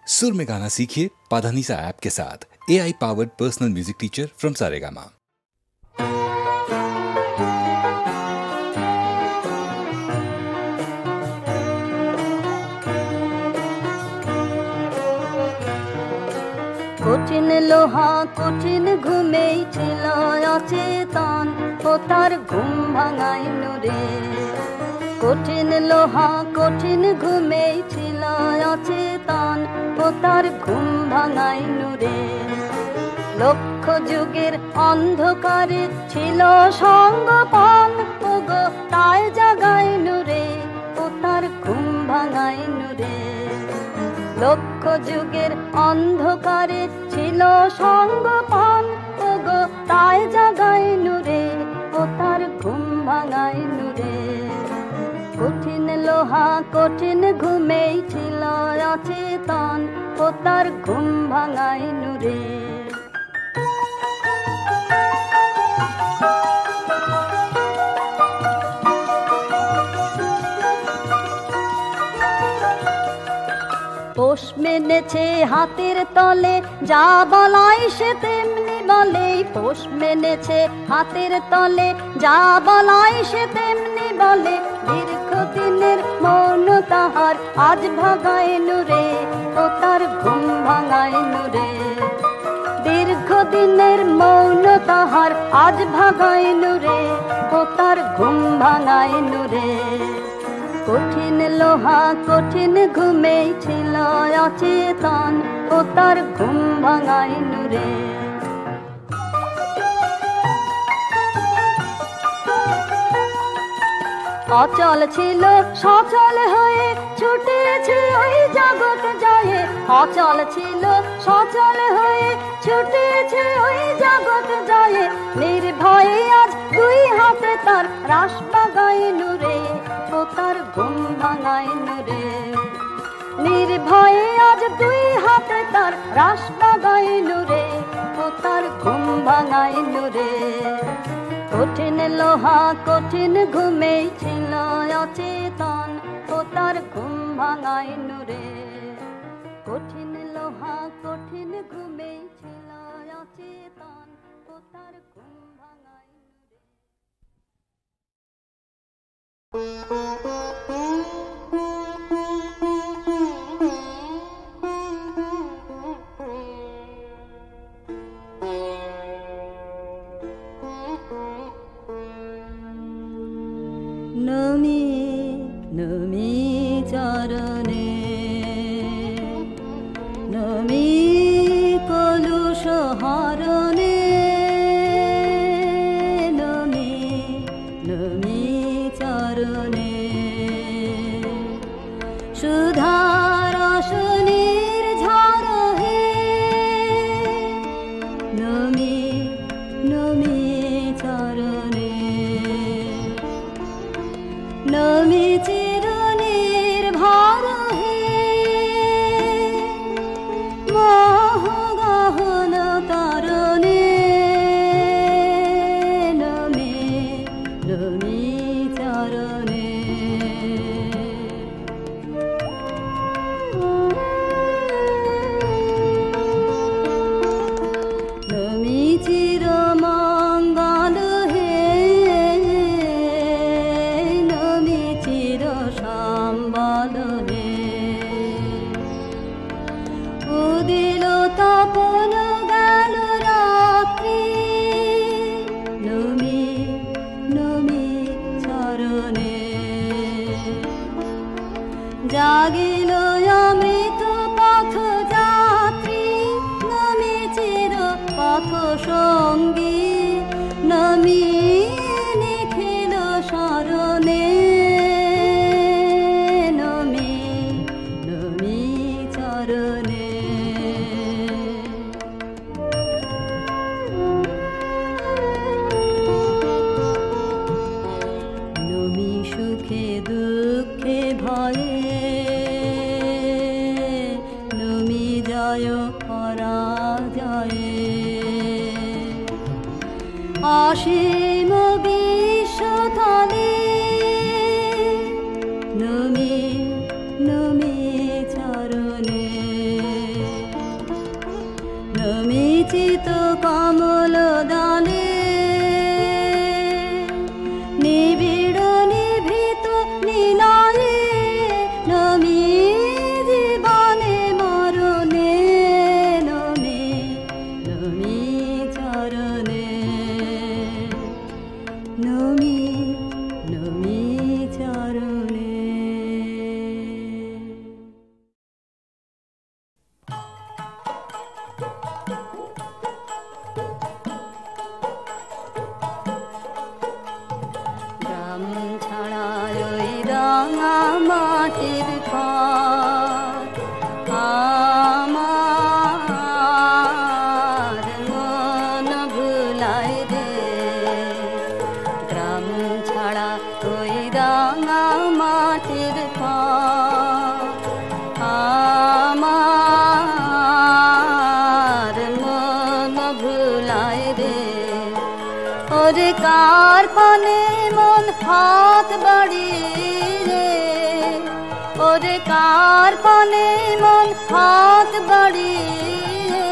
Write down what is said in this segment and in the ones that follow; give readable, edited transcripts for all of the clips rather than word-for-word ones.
सुर में गाना सीखिए पाधानीसा ऐप के साथ। AI powered personal music teacher from Saregama. কঠিন লোহা কঠিন ঘুমেই ছিল অচেতন, ও তার ঘুম ভাঙাইল রে। কঠিন লোহা কঠিন ঘুমেই ছিল অচেতন, ও তার ঘুম ভাঙাইল রে। লক্ষ যুগের অন্ধকারে ছিল সঙ্গপান, ওগো তাই জাগাইল রে, ও তার ঘুম ভাঙাইল রে। লক্ষ যুগের অন্ধকারে ছিল সঙ্গপান, ওগো তাই জাগাইল রে, ও তার ঘুম ভাঙাইল রে। কঠিন লোহা কঠিন ঘুমেই ছিল অচেতন, ও তার ঘুম ভাঙাইল রে। পোষ মেনেছে হাতের তলে, যা বলাই সে তেমনি বলে। পোষ মেনেছে হাতের তলে, যা বলাই সে তেমনি বলে। দীর্ঘদিনের মৌন তাহার আজ ভাঙাইল রে, ও তার ঘুম ভাঙাইল রে। দীর্ঘদিনের মৌন তাহার আজ ভাঙাইল রে, ও তার ঘুম ভাঙাইল রে। কঠিন লোহা কঠিন ঘুমেই ছিল অচেতন, ও তার ঘুম ভাঙাইল রে। অচল ছিল সচল হয়ে ছুটেছে ওই জগৎ জয়ে। অচল ছিল সচল হয়ে ছুটেছে ওই জগৎ জয়ে। নির্ভয়ে আজ দুই হাতে তার রাস বাগাইল রে, ও তার ঘুম ভাঙাইল রে। নির্ভয়ে আজ দুই হাতে তার রাস বাগাইল রে, ও তার ঘুম ভাঙাইল রে। কঠিন লোহা কঠিন ঘুমেই ছিল অচেতন, ও তার ঘুম ভাঙাইল রে। কঠিন লোহা কঠিন ঘুমেই ছিল অচেতন, ও তার ঘুম ভাঙাইল রে। নমি নমি চরণে নমি কলুষ হরণে। নমি নমি চরণে সুধারসনের ঝড় হে। নমি নমি চরণে নমি চিরনির ভার হে। মোহ গহন তারণে নমি নমি চরণে। নমি চির মঙ্গল হে। নমি চির সম্বল হে। উদিল তপন গেল রাত্রি। নমি নমি চরণে জাগিল অমৃত পথ যাত্রী। নমি চির পথ সঙ্গী। নমি নিখিল শরণে নমি নমি চরণে। নমি সুখে দুঃখে ভয়ে। নমি জয় পরাজয়ে। অসীম বিশ্বতলে নমি নমি চরণে। বিচিত কমল দানে নিবিড় নিভৃত নীলয়ে নমি জীবনে মরণে নমি নমি চরণে নমি নমি চরণে। গ্রাম ছাড়া ওই রাঙা মাটির পথ আমার মন ভুলায় রে। গ্রাম ছাড়া ওই রাঙা মাটির পথ আমার মন ভুলায় রে। ওরে কার পানে মন হাত বাড়িয়ে ওরে কার পানে মন হাত বাড়িয়ে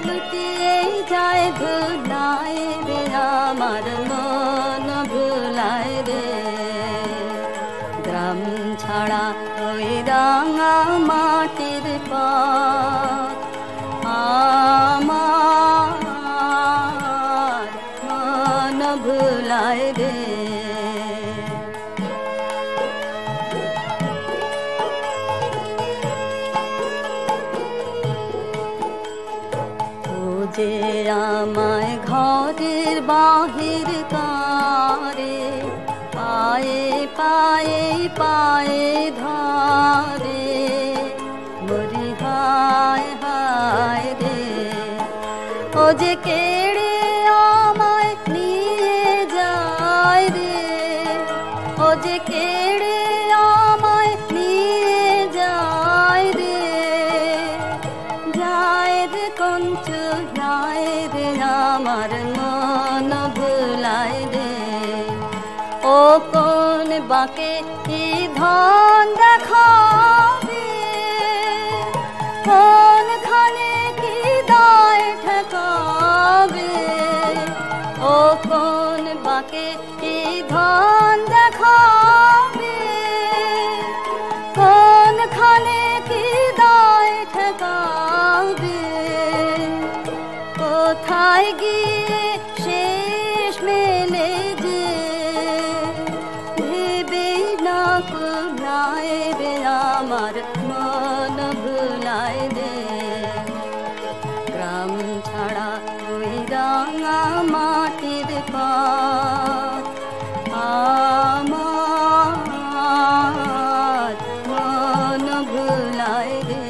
লুটিয়ে যায় ভুলায় রে আমার মন ভুলায় রে। গ্রাম ছাড়া ওই রাঙা মাটির পথ আমার মন ভুলায় রে। ও যে আমায় ঘরের বাহির করে পায়ে পায়ে পায়ে ধরে মরি হায় হায় রে। ও যে কেড়ে আমায় নিয়ে যায় রে। ও যে কেড়ে আমায় নিয়ে যায় রে। যায় রে কঞ্চু যায় রে আমার মন ভুলায় রে। ও কোন বাকে কি ধন দেখাবে কোনখানে কি দায় ঠেকাবে। ও কোন বাকে কি ধন দেখাবে কোনখানে কি দায় ঠেকাবে। কোথায় গিয়ে শেষ মেলে যে ভেবেই না কুলায় রে আমার মন ভুলায় রে। গ্রাম ছাড়া ওই রাঙা মাটির পথ আমার মন ভুলায় রে।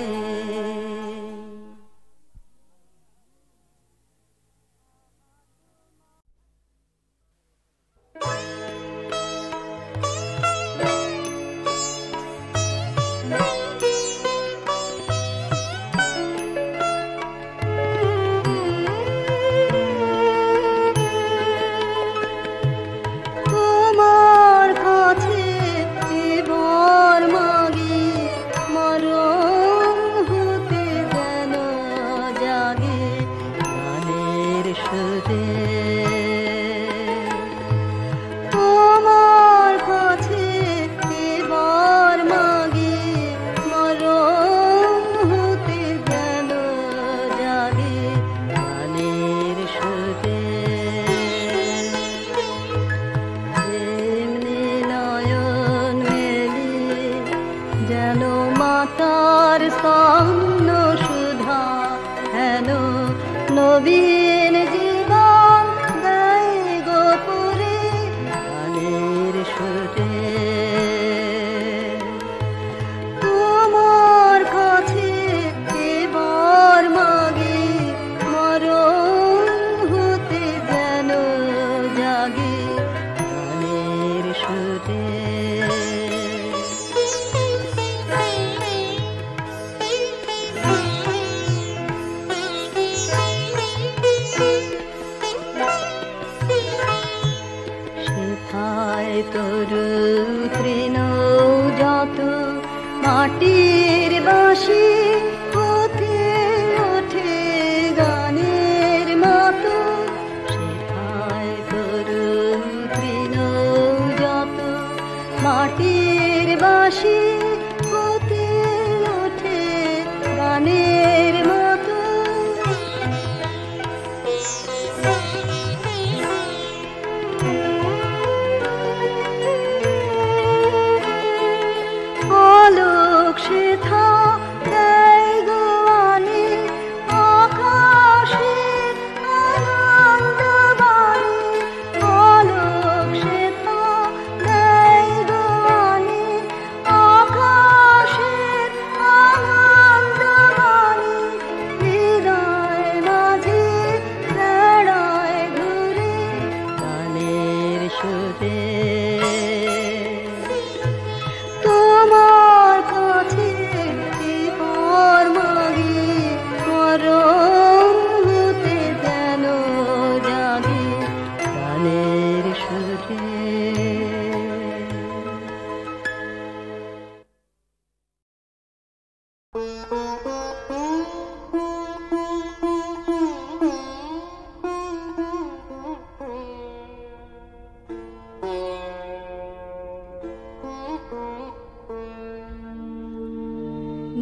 নবীন জীবন গাই গোপুরে গানের সুরে তোমার কাছে এবার মাগে মরণ হতে যেন জাগে গানের সুরে।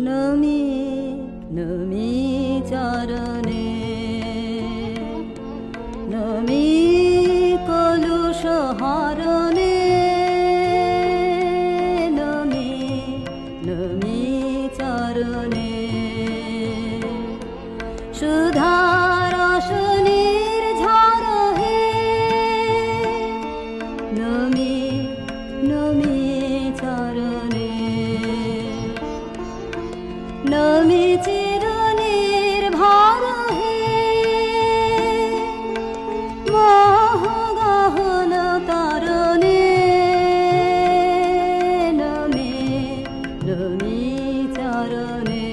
নমি নমি চরণে নমি কলুষ হরণে নমি নমি চরণে সুধারস নির্ঝর হে নমি নমি চরণে নমি চিরনির্ভর হে মোহগহন তরণে নমি নমি চরণে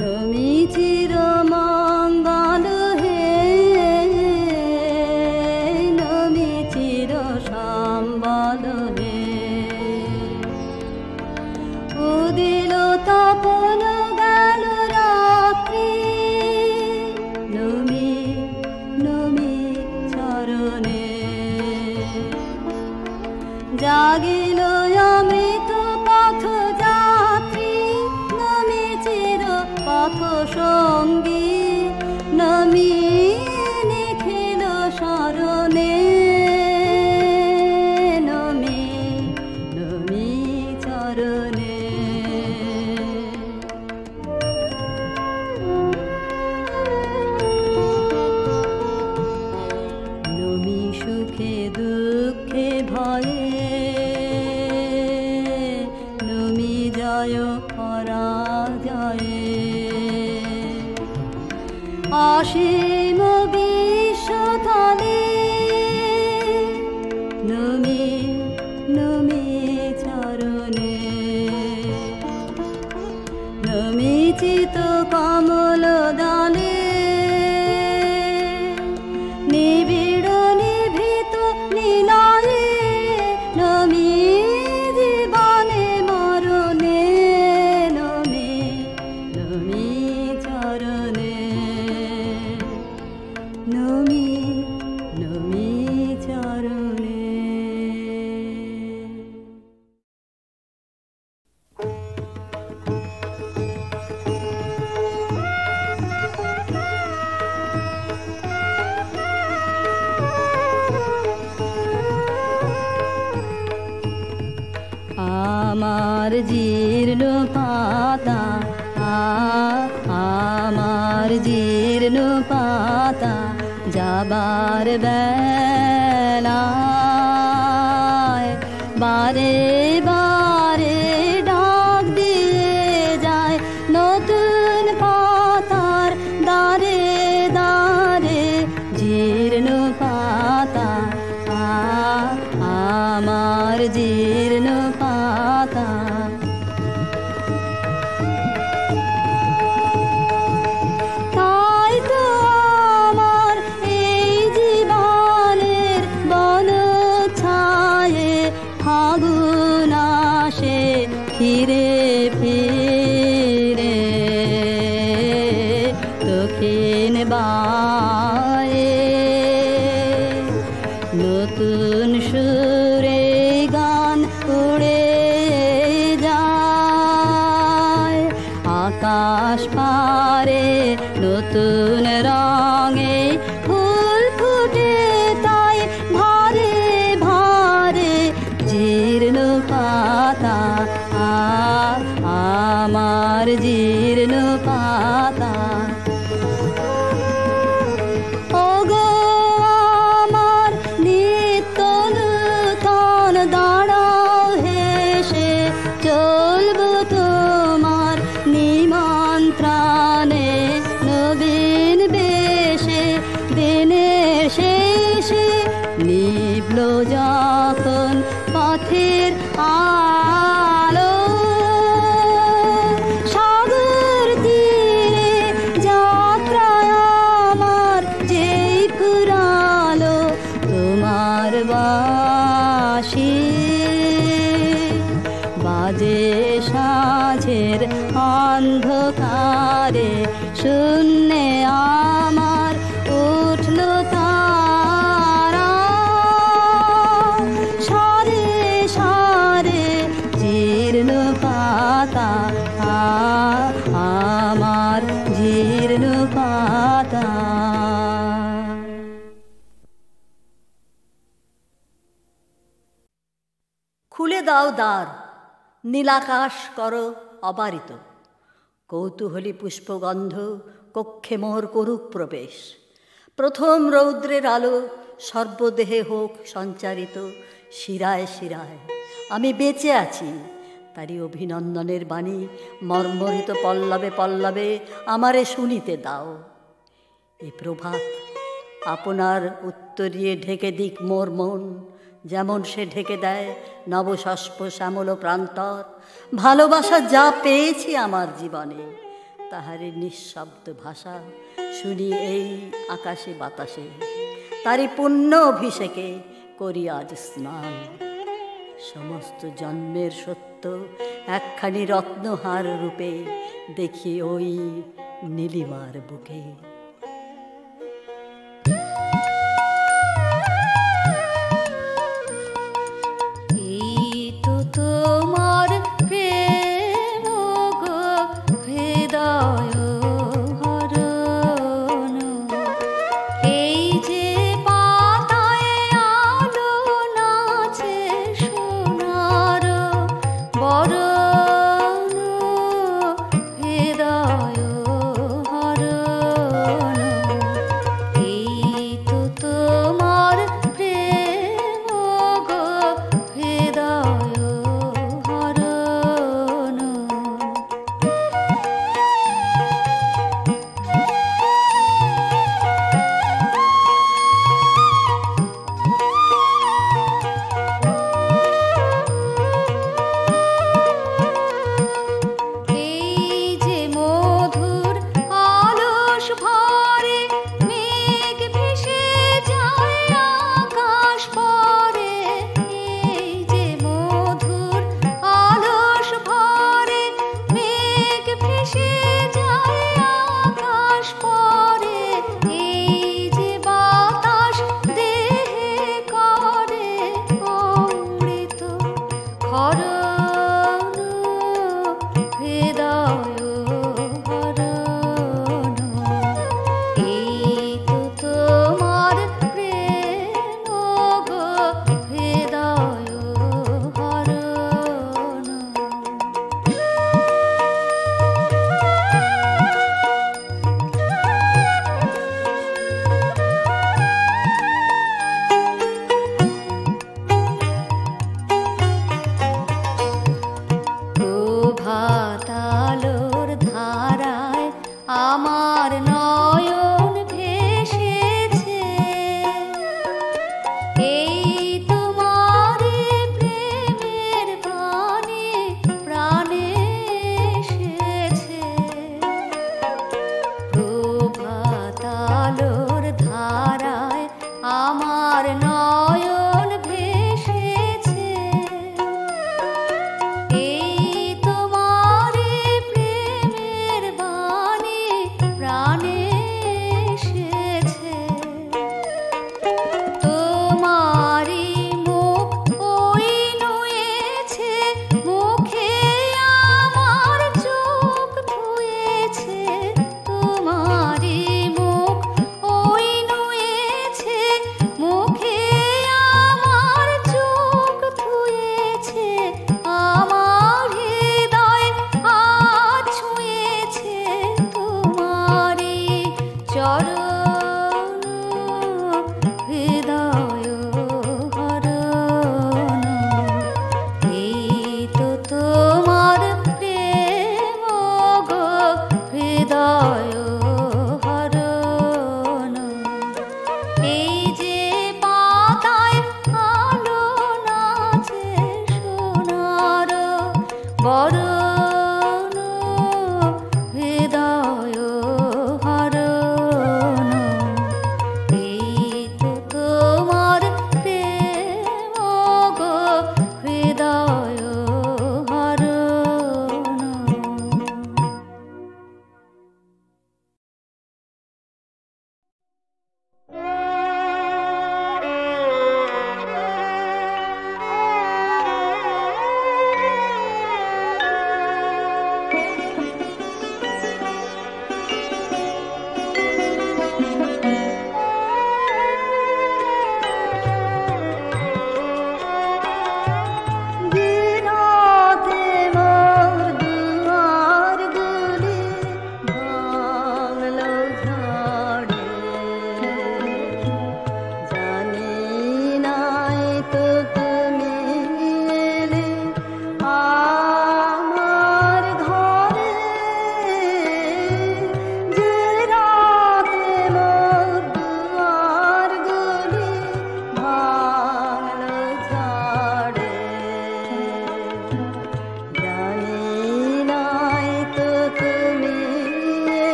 নমি চিরমঙ্গল হে নমি চির সম্বল হে উদিল তপন গেল রাত্রি নমি নমি চরণে জাগিল অমৃত পথ যাত্রী নমি চির পথ সঙ্গী নমি নিখিল শরণে নমি নমি চরণে নমি সুখে দুঃখে ভয়ে নমি জয় পরাজয়ে অসীম বিশ্বতলে নমি নমি চরণে নমি চিত কমল দলে নিবিড় নিভৃত নিলয়ে নমি জীবনে মরণে নমি নমি চরণে নমি নমি চরণে আমার জীর্ণ পাতা আমার জীর্ণ পাতা যাবার বেলায় বারে বারে ডাক দিয়ে যায় নতুন পাতার দারে দারে জীর্ণ পাতা আমার জীর্ণ পাতা তাই তো আমার এই জীবনের বন ছায়ে ফাগুন আসে ফিরে ফিরে দক্ষিণ বায়ে নতুন সুরে গান উড়ে যায় আকাশ পারে নতুন রঙে ফুল ফুটে তাই ভারে ভারে জীর্ণ পাতা আমার জীর্ণ পাতা ওগো আমার নিত্য নূতন দাঁড়াও হেসে চলবো তোমার নিমন্ত্রণে নবীন বেশে দিনের শেষে নিভল যখন পথের আলো সাগর তীরে যাত্রায় আমার যেই ফুরালো তোমার বাঁশি বাজে সাঁঝের অন্ধকারে, শূন্যে আমার উঠল তারা। সারে সারে জীর্ণ পাতা, আমার জীর্ণ পাতা। খুলে দাও দ্বার, নীলাকাশ করো অবারিত, কৌতূহলী পুষ্পগন্ধ কক্ষে মোর করুক প্রবেশ। প্রথম রৌদ্রের আলো সর্বদেহে হোক সঞ্চারিত, শিরায় শিরায় আমি বেঁচে আছি, তারই অভিনন্দনের বাণী মর্মরিত পল্লবে পল্লবে আমারে শুনিতে দাও। এ প্রভাত আপনার উত্তরিয়ে ঢেকে দিক মোর মন, যেমন সে ঢেকে দেয় নবশস্প শ্যামল প্রান্তর। ভালোবাসা যা পেয়েছি আমার জীবনে, তাহারই নিঃশব্দ ভাষা শুনি এই আকাশে বাতাসে। তারই পুণ্য অভিষেকে করি আজ স্নান। সমস্ত জন্মের সত্য একখানি রত্নহার রূপে দেখি ওই নীলিমার বুকে। তোমার প্রেম গো হৃদয় হরণ, এই যে পাতায় আলো নাচে সোনার বরণ, হৃদয় হরণ।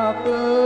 থাকলো